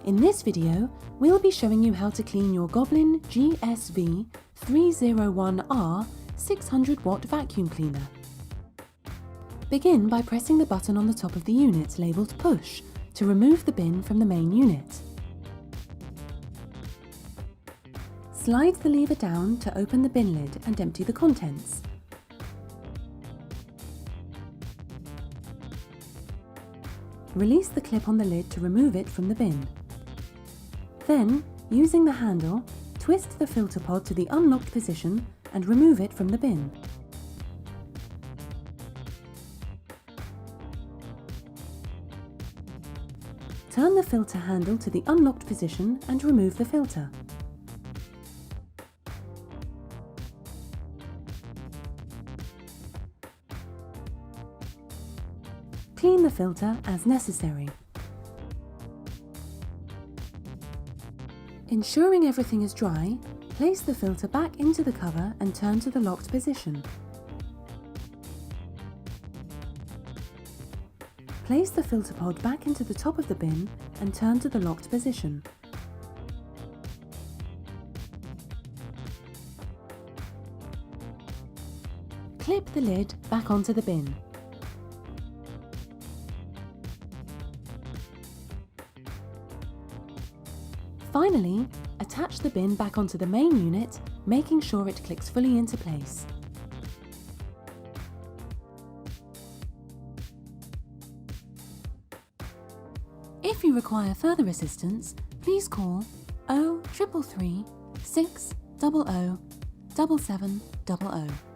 In this video, we'll be showing you how to clean your Goblin GSV 301R 600 watt vacuum cleaner. Begin by pressing the button on the top of the unit labelled Push to remove the bin from the main unit. Slide the lever down to open the bin lid and empty the contents. Release the clip on the lid to remove it from the bin. Then, using the handle, twist the filter pod to the unlocked position and remove it from the bin. Turn the filter handle to the unlocked position and remove the filter. Clean the filter as necessary. Ensuring everything is dry, place the filter back into the cover and turn to the locked position. Place the filter pod back into the top of the bin and turn to the locked position. Clip the lid back onto the bin. Finally, attach the bin back onto the main unit, making sure it clicks fully into place. If you require further assistance, please call 0333 600 7700.